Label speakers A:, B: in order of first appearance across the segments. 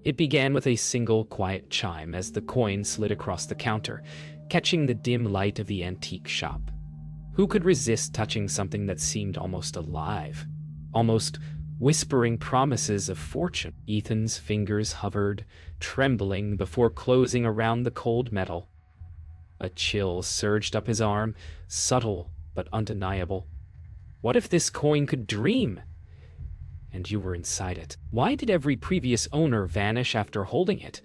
A: It began with a single quiet chime as the coin slid across the counter, catching the dim light of the antique shop. Who could resist touching something that seemed almost alive, almost whispering promises of fortune? Ethan's fingers hovered, trembling before closing around the cold metal. A chill surged up his arm, subtle but undeniable. What if this coin could dream? And you were inside it. Why did every previous owner vanish after holding it?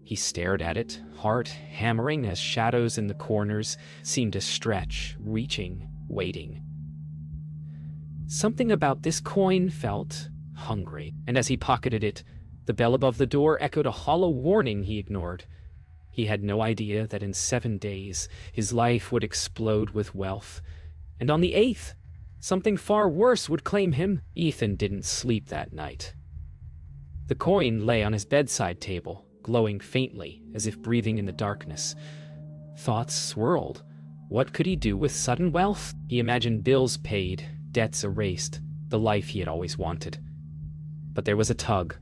A: He stared at it, heart hammering as shadows in the corners seemed to stretch, reaching, waiting. Something about this coin felt hungry, and as he pocketed it, the bell above the door echoed a hollow warning he ignored. He had no idea that in 7 days his life would explode with wealth, and on the 8th, something far worse would claim him. Ethan didn't sleep that night. The coin lay on his bedside table, glowing faintly, as if breathing in the darkness. Thoughts swirled. What could he do with sudden wealth? He imagined bills paid, debts erased, the life he had always wanted. But there was a tug,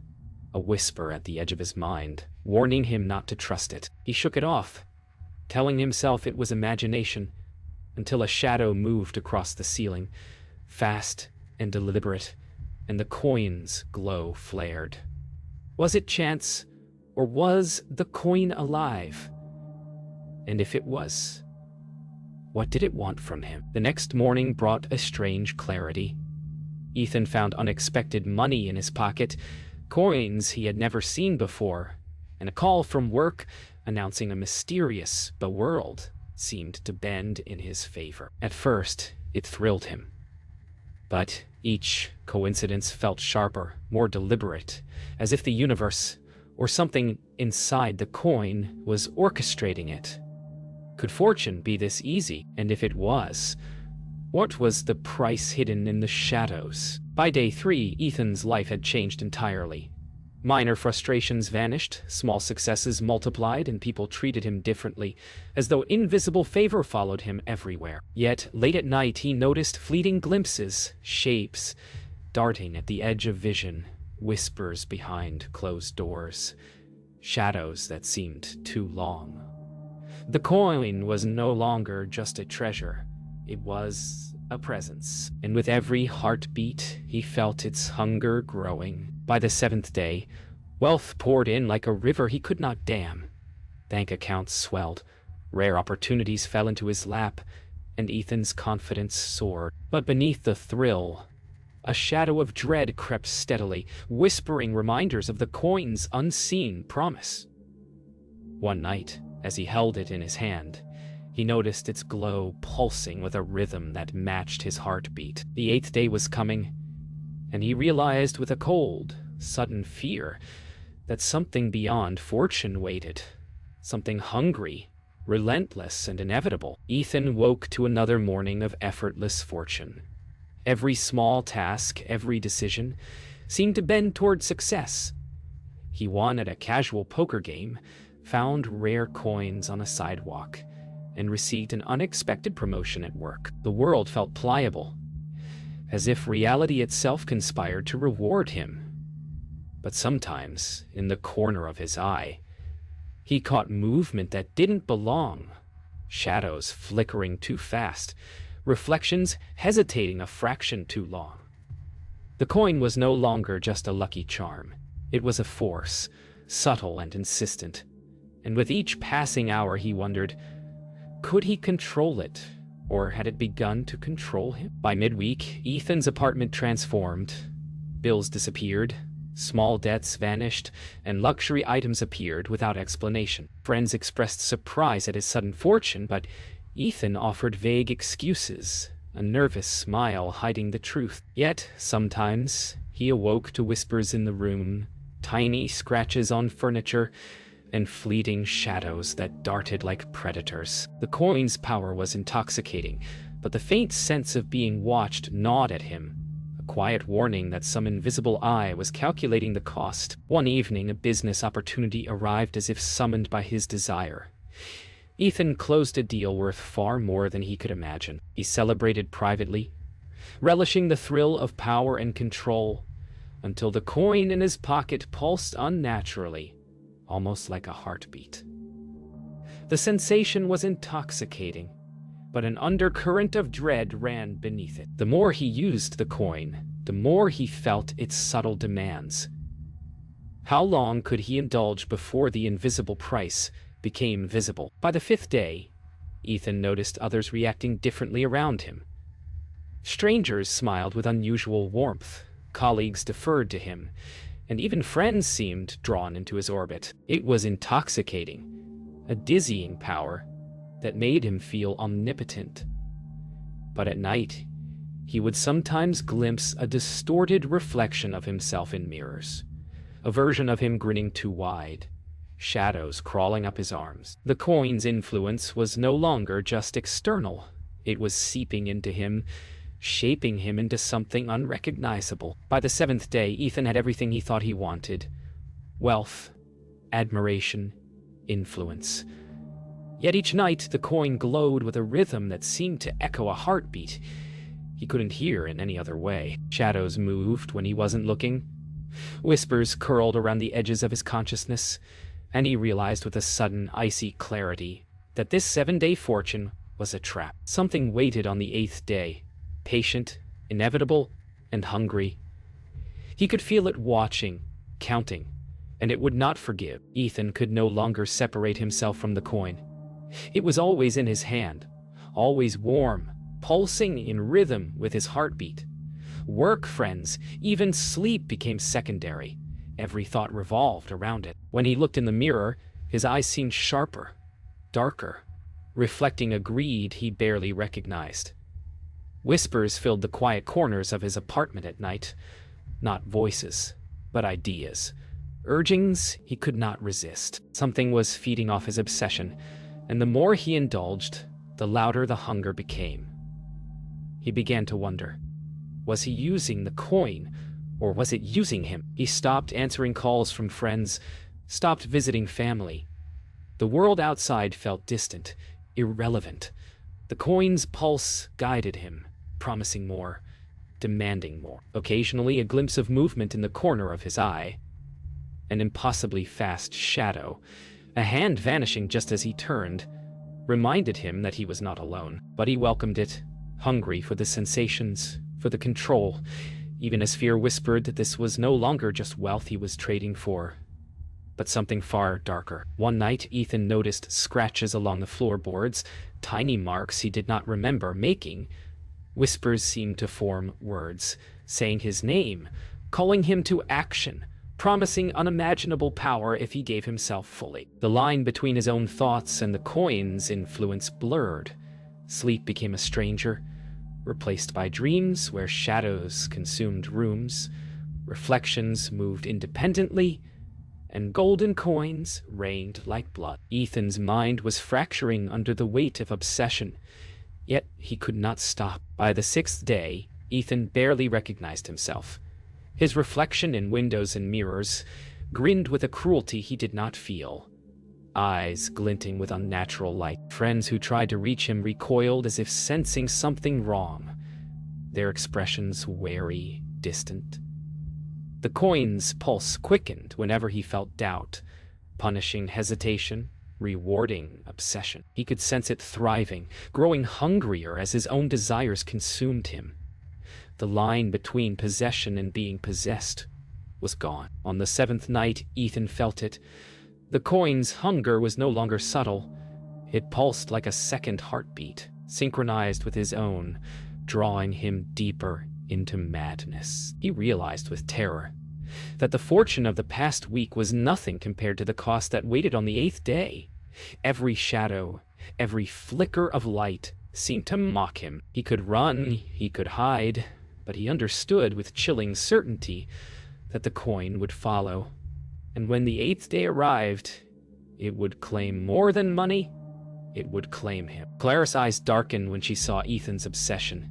A: a whisper at the edge of his mind, warning him not to trust it. He shook it off, telling himself it was imagination, until a shadow moved across the ceiling, fast and deliberate, and the coin's glow flared. Was it chance, or was the coin alive? And if it was, what did it want from him? The next morning brought a strange clarity. Ethan found unexpected money in his pocket, coins he had never seen before, and a call from work announcing a mysterious world seemed to bend in his favor. At first, it thrilled him. But each coincidence felt sharper, more deliberate, as if the universe, or something inside the coin, was orchestrating it. Could fortune be this easy? And if it was, what was the price hidden in the shadows? By day 3, Ethan's life had changed entirely. Minor frustrations vanished, small successes multiplied, and people treated him differently, as though invisible favor followed him everywhere. Yet, late at night, he noticed fleeting glimpses, shapes, darting at the edge of vision, whispers behind closed doors, shadows that seemed too long. The coin was no longer just a treasure. It was a presence, and with every heartbeat, he felt its hunger growing. By the 7th day, wealth poured in like a river he could not dam. Bank accounts swelled, rare opportunities fell into his lap, and Ethan's confidence soared. But beneath the thrill, a shadow of dread crept steadily, whispering reminders of the coin's unseen promise. One night, as he held it in his hand, he noticed its glow pulsing with a rhythm that matched his heartbeat. The 8th day was coming, and he realized with a cold, sudden fear that something beyond fortune waited, something hungry, relentless, and inevitable. Ethan woke to another morning of effortless fortune. Every small task, every decision, seemed to bend toward success. He won at a casual poker game, found rare coins on a sidewalk, and received an unexpected promotion at work. The world felt pliable, as if reality itself conspired to reward him. But sometimes, in the corner of his eye, he caught movement that didn't belong, shadows flickering too fast, reflections hesitating a fraction too long. The coin was no longer just a lucky charm. It was a force, subtle and insistent, and with each passing hour he wondered, could he control it? Or had it begun to control him? By midweek, Ethan's apartment transformed. Bills disappeared, small debts vanished, and luxury items appeared without explanation. Friends expressed surprise at his sudden fortune, but Ethan offered vague excuses, a nervous smile hiding the truth. Yet, sometimes, he awoke to whispers in the room, tiny scratches on furniture, and fleeting shadows that darted like predators. The coin's power was intoxicating, but the faint sense of being watched gnawed at him, a quiet warning that some invisible eye was calculating the cost. One evening, a business opportunity arrived as if summoned by his desire. Ethan closed a deal worth far more than he could imagine. He celebrated privately, relishing the thrill of power and control, until the coin in his pocket pulsed unnaturally, almost like a heartbeat. The sensation was intoxicating, but an undercurrent of dread ran beneath it. The more he used the coin, the more he felt its subtle demands. How long could he indulge before the invisible price became visible? By the 5th day, Ethan noticed others reacting differently around him. Strangers smiled with unusual warmth, colleagues deferred to him, and even friends seemed drawn into his orbit. It was intoxicating, a dizzying power that made him feel omnipotent. But at night, he would sometimes glimpse a distorted reflection of himself in mirrors, a version of him grinning too wide, shadows crawling up his arms. The coin's influence was no longer just external. It was seeping into him, shaping him into something unrecognizable. By the 7th day, Ethan had everything he thought he wanted: wealth, admiration, influence. Yet each night the coin glowed with a rhythm that seemed to echo a heartbeat he couldn't hear in any other way. Shadows moved when he wasn't looking. Whispers curled around the edges of his consciousness, and he realized with a sudden, icy clarity that this 7-day fortune was a trap. Something waited on the 8th day, patient, inevitable, and hungry. He could feel it watching, counting, and it would not forgive. Ethan could no longer separate himself from the coin. It was always in his hand, always warm, pulsing in rhythm with his heartbeat. Work, friends, even sleep became secondary. Every thought revolved around it. When he looked in the mirror, his eyes seemed sharper, darker, reflecting a greed he barely recognized. Whispers filled the quiet corners of his apartment at night, not voices, but ideas, urgings he could not resist. Something was feeding off his obsession, and the more he indulged, the louder the hunger became. He began to wonder, was he using the coin, or was it using him? He stopped answering calls from friends, stopped visiting family. The world outside felt distant, irrelevant. The coin's pulse guided him, promising more, demanding more. Occasionally, a glimpse of movement in the corner of his eye. An impossibly fast shadow, a hand vanishing just as he turned, reminded him that he was not alone. But he welcomed it, hungry for the sensations, for the control, even as fear whispered that this was no longer just wealth he was trading for, but something far darker. One night, Ethan noticed scratches along the floorboards, tiny marks he did not remember making. Whispers seemed to form words, saying his name, calling him to action, promising unimaginable power if he gave himself fully. The line between his own thoughts and the coin's influence blurred. Sleep became a stranger, replaced by dreams where shadows consumed rooms, reflections moved independently, and golden coins rained like blood. Ethan's mind was fracturing under the weight of obsession, yet he could not stop. By the 6th day, Ethan barely recognized himself. His reflection in windows and mirrors grinned with a cruelty he did not feel, eyes glinting with unnatural light. Friends who tried to reach him recoiled as if sensing something wrong, their expressions wary, distant. The coin's pulse quickened whenever he felt doubt, punishing hesitation, rewarding obsession. He could sense it thriving, growing hungrier as his own desires consumed him. The line between possession and being possessed was gone. On the 7th night, Ethan felt it. The coin's hunger was no longer subtle. It pulsed like a second heartbeat, synchronized with his own, drawing him deeper into madness. He realized with terror that the fortune of the past week was nothing compared to the cost that waited on the 8th day. Every shadow, every flicker of light seemed to mock him. He could run, he could hide, but he understood with chilling certainty that the coin would follow. And when the 8th day arrived, it would claim more than money. It would claim him. Clara's eyes darkened when she saw Ethan's obsession.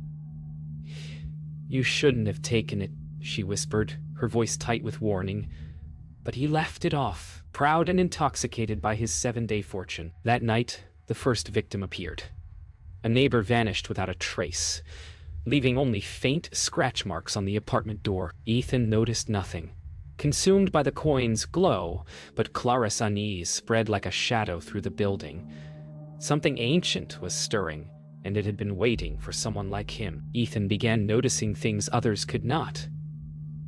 A: "You shouldn't have taken it," she whispered, her voice tight with warning. But he laughed it off, proud and intoxicated by his 7-day fortune. That night, the first victim appeared. A neighbor vanished without a trace. leaving only faint scratch marks on the apartment door. Ethan noticed nothing, consumed by the coin's glow, but Clara's unease spread like a shadow through the building. Something ancient was stirring, and it had been waiting for someone like him. Ethan began noticing things others could not.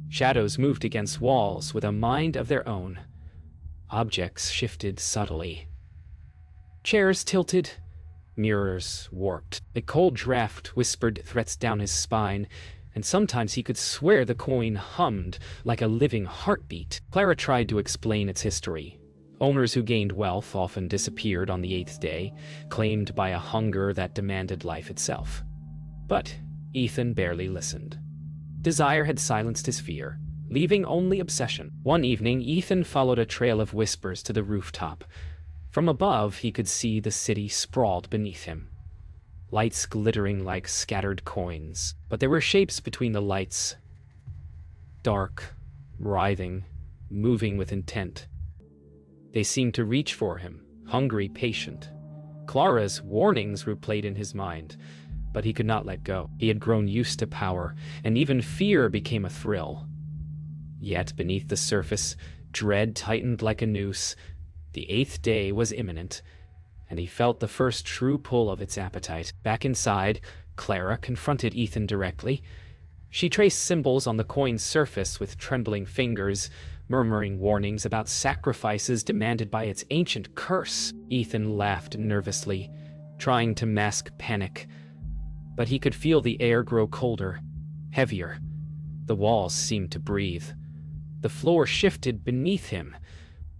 A: Shadows moved against walls with a mind of their own. Objects shifted subtly. Chairs tilted, mirrors warped. A cold draft whispered threats down his spine, and sometimes he could swear the coin hummed like a living heartbeat. Clara tried to explain its history. Owners who gained wealth often disappeared on the 8th day, claimed by a hunger that demanded life itself. But Ethan barely listened. Desire had silenced his fear, leaving only obsession. One evening, Ethan followed a trail of whispers to the rooftop. From above, he could see the city sprawled beneath him, lights glittering like scattered coins. But there were shapes between the lights, dark, writhing, moving with intent. They seemed to reach for him, hungry, patient. Clara's warnings replayed in his mind, but he could not let go. He had grown used to power, and even fear became a thrill. Yet beneath the surface, dread tightened like a noose. The 8th day was imminent, and he felt the first true pull of its appetite. Back inside, Clara confronted Ethan directly. She traced symbols on the coin's surface with trembling fingers, murmuring warnings about sacrifices demanded by its ancient curse. Ethan laughed nervously, trying to mask panic. But he could feel the air grow colder, heavier. The walls seemed to breathe. The floor shifted beneath him.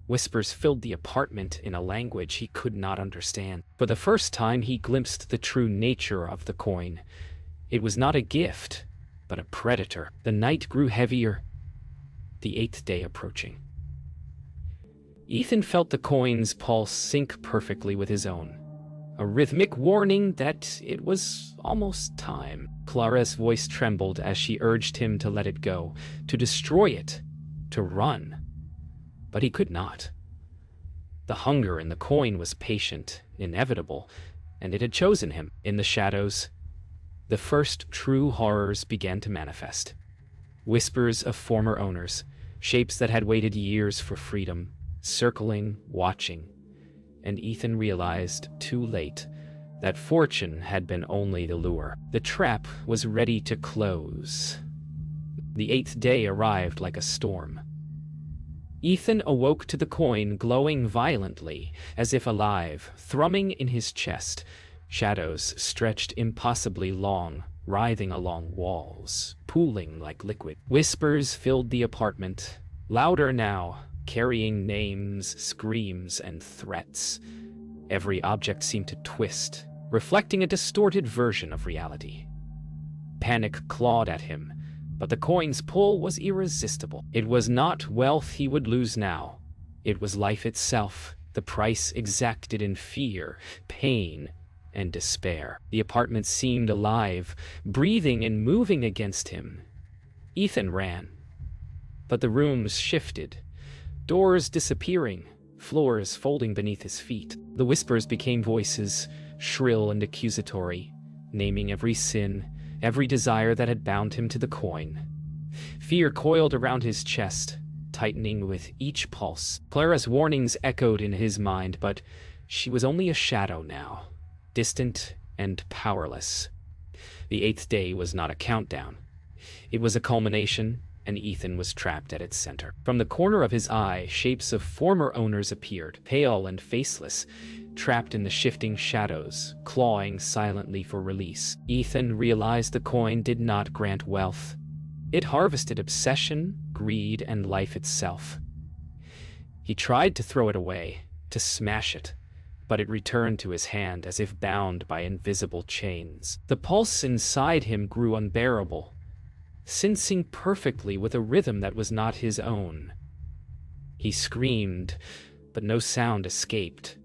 A: Whispers filled the apartment in a language he could not understand. For the first time, he glimpsed the true nature of the coin. It was not a gift, but a predator. The night grew heavier, the 8th day approaching. Ethan felt the coin's pulse sync perfectly with his own, a rhythmic warning that it was almost time. Clara's voice trembled as she urged him to let it go, to destroy it, to run. But he could not. The hunger in the coin was patient, inevitable, and it had chosen him. In the shadows, the first true horrors began to manifest. Whispers of former owners, shapes that had waited years for freedom, circling, watching. And Ethan realized, too late, that fortune had been only the lure. The trap was ready to close. The 8th day arrived like a storm. Ethan awoke to the coin glowing violently, as if alive, thrumming in his chest. Shadows stretched impossibly long, writhing along walls, pooling like liquid. Whispers filled the apartment, louder now, carrying names, screams, and threats. Every object seemed to twist, reflecting a distorted version of reality. Panic clawed at him, but the coin's pull was irresistible. It was not wealth he would lose now. It was life itself, the price exacted in fear, pain, and despair. The apartment seemed alive, breathing and moving against him. Ethan ran. But the rooms shifted, doors disappearing, floors folding beneath his feet. The whispers became voices, shrill and accusatory, naming every sin, every desire that had bound him to the coin. Fear coiled around his chest, tightening with each pulse. Clara's warnings echoed in his mind, but she was only a shadow now, distant and powerless. The 8th day was not a countdown. It was a culmination, and Ethan was trapped at its center. From the corner of his eye, shapes of former owners appeared, pale and faceless, trapped in the shifting shadows, clawing silently for release. Ethan realized the coin did not grant wealth. It harvested obsession, greed, and life itself. He tried to throw it away, to smash it, but it returned to his hand as if bound by invisible chains. The pulse inside him grew unbearable, syncing perfectly with a rhythm that was not his own. He screamed, but no sound escaped.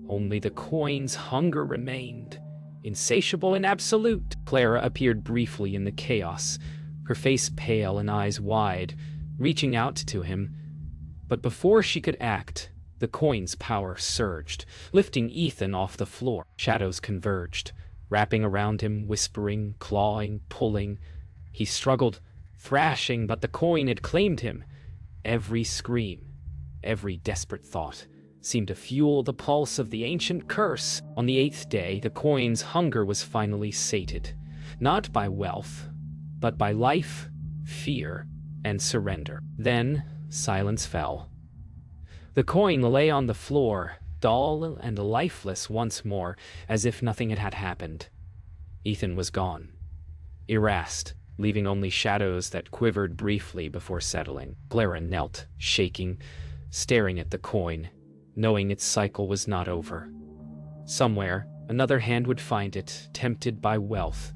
A: Only the coin's hunger remained, insatiable and absolute. Clara appeared briefly in the chaos, her face pale and eyes wide, reaching out to him. But before she could act, the coin's power surged, lifting Ethan off the floor. Shadows converged, wrapping around him, whispering, clawing, pulling. He struggled, thrashing, but the coin had claimed him. Every scream, every desperate thought seemed to fuel the pulse of the ancient curse. On the 8th day, the coin's hunger was finally sated, not by wealth, but by life, fear, and surrender. Then silence fell. The coin lay on the floor, dull and lifeless once more, as if nothing had happened. Ethan was gone, erased, leaving only shadows that quivered briefly before settling. Clara knelt, shaking, staring at the coin, knowing its cycle was not over. Somewhere, another hand would find it, tempted by wealth,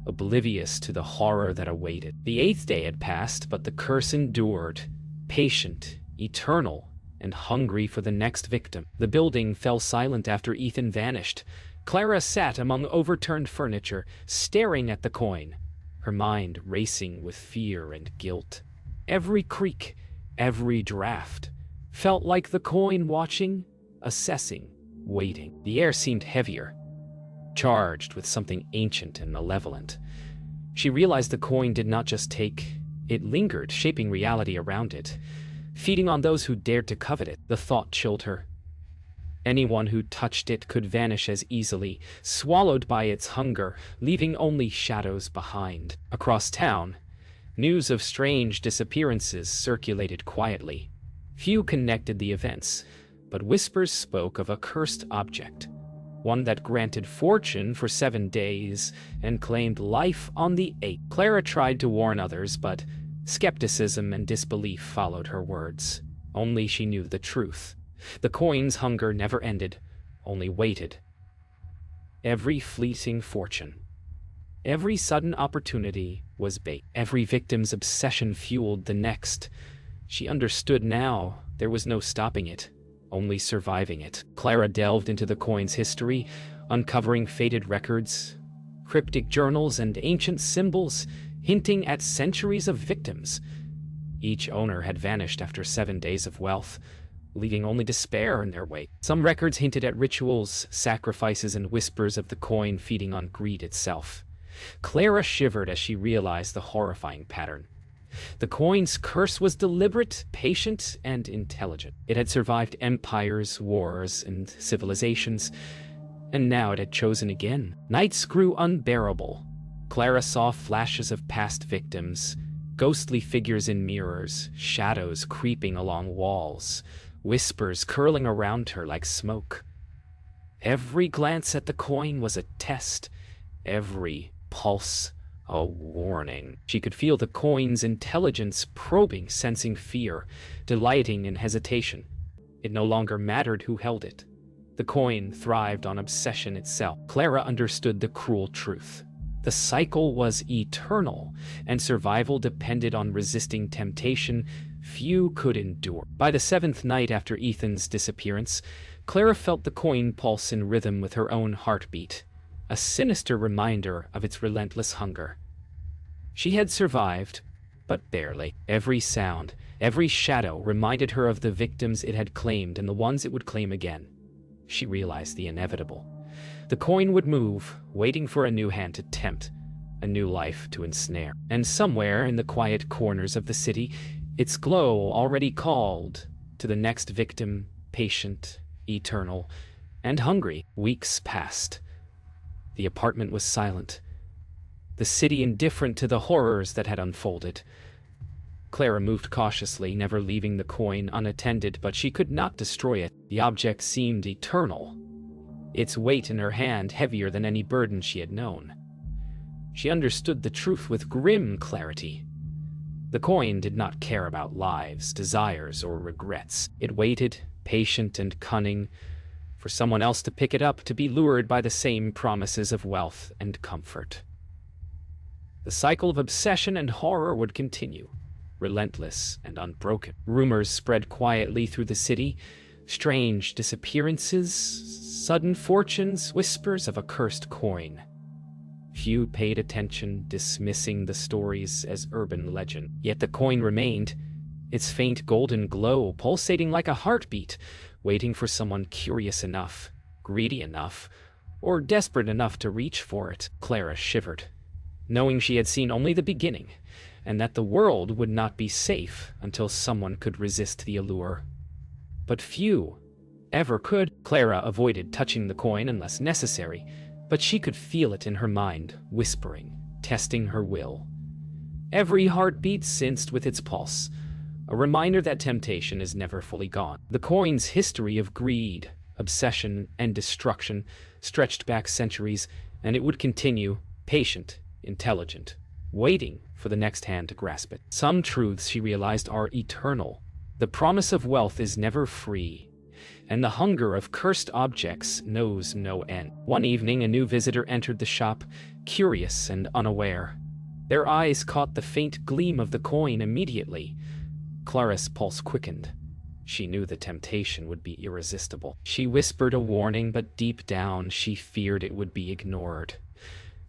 A: oblivious to the horror that awaited. The 8th day had passed, but the curse endured, patient, eternal, and hungry for the next victim. The building fell silent after Ethan vanished. Clara sat among overturned furniture, staring at the coin, her mind racing with fear and guilt. Every creak, every draft, felt like the coin watching, assessing, waiting. The air seemed heavier, charged with something ancient and malevolent. She realized the coin did not just take, it lingered, shaping reality around it, feeding on those who dared to covet it. The thought chilled her. Anyone who touched it could vanish as easily, swallowed by its hunger, leaving only shadows behind. Across town, news of strange disappearances circulated quietly. Few connected the events, but whispers spoke of a cursed object, one that granted fortune for 7 days and claimed life on the 8th. Clara tried to warn others, but skepticism and disbelief followed her words. Only she knew the truth. The coin's hunger never ended, only waited. Every fleeting fortune, every sudden opportunity was bait. Every victim's obsession fueled the next. She understood now there was no stopping it, only surviving it. Clara delved into the coin's history, uncovering faded records, cryptic journals, and ancient symbols hinting at centuries of victims. Each owner had vanished after 7 days of wealth, leaving only despair in their wake. Some records hinted at rituals, sacrifices, and whispers of the coin feeding on greed itself. Clara shivered as she realized the horrifying pattern. The coin's curse was deliberate, patient, and intelligent. It had survived empires, wars, and civilizations, and now it had chosen again. Nights grew unbearable. Clara saw flashes of past victims, ghostly figures in mirrors, shadows creeping along walls, whispers curling around her like smoke. Every glance at the coin was a test, every pulse a warning. She could feel the coin's intelligence probing, sensing fear, delighting in hesitation. It no longer mattered who held it. The coin thrived on obsession itself. Clara understood the cruel truth. The cycle was eternal, and survival depended on resisting temptation few could endure. By the 7th night after Ethan's disappearance, Clara felt the coin pulse in rhythm with her own heartbeat, a sinister reminder of its relentless hunger. She had survived, but barely. Every sound, every shadow reminded her of the victims it had claimed and the ones it would claim again. She realized the inevitable. The coin would move, waiting for a new hand to tempt, a new life to ensnare. And somewhere in the quiet corners of the city, its glow already called to the next victim, patient, eternal, and hungry. Weeks passed. The apartment was silent, the city indifferent to the horrors that had unfolded. Clara moved cautiously, never leaving the coin unattended, but she could not destroy it. The object seemed eternal, its weight in her hand heavier than any burden she had known. She understood the truth with grim clarity. The coin did not care about lives, desires, or regrets. It waited, patient and cunning, for someone else to pick it up, to be lured by the same promises of wealth and comfort. The cycle of obsession and horror would continue, relentless and unbroken. Rumors spread quietly through the city, strange disappearances, sudden fortunes, whispers of a cursed coin. Few paid attention, dismissing the stories as urban legend. Yet the coin remained, its faint golden glow pulsating like a heartbeat, waiting for someone curious enough, greedy enough, or desperate enough to reach for it. Clara shivered, knowing she had seen only the beginning, and that the world would not be safe until someone could resist the allure. But few ever could. Clara avoided touching the coin unless necessary, but she could feel it in her mind, whispering, testing her will. Every heartbeat synced with its pulse, a reminder that temptation is never fully gone. The coin's history of greed, obsession, and destruction stretched back centuries, and it would continue, patient, intelligent, waiting for the next hand to grasp it. Some truths, she realized, are eternal. The promise of wealth is never free, and the hunger of cursed objects knows no end. One evening, a new visitor entered the shop, curious and unaware. Their eyes caught the faint gleam of the coin immediately. Clara's pulse quickened. She knew the temptation would be irresistible. She whispered a warning, but deep down she feared it would be ignored.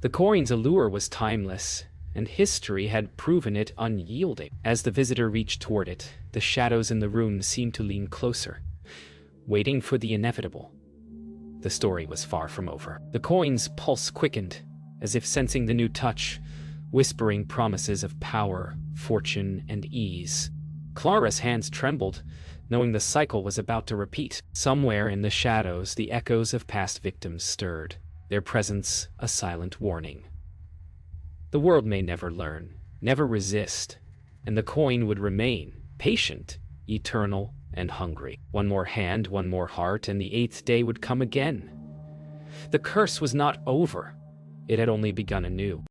A: The coin's allure was timeless, and history had proven it unyielding. As the visitor reached toward it, the shadows in the room seemed to lean closer, waiting for the inevitable. The story was far from over. The coin's pulse quickened, as if sensing the new touch, whispering promises of power, fortune, and ease. Clara's hands trembled, knowing the cycle was about to repeat. Somewhere in the shadows, the echoes of past victims stirred, their presence a silent warning. The world may never learn, never resist, and the coin would remain, patient, eternal, and hungry. One more hand, one more heart, and the eighth day would come again. The curse was not over. It had only begun anew.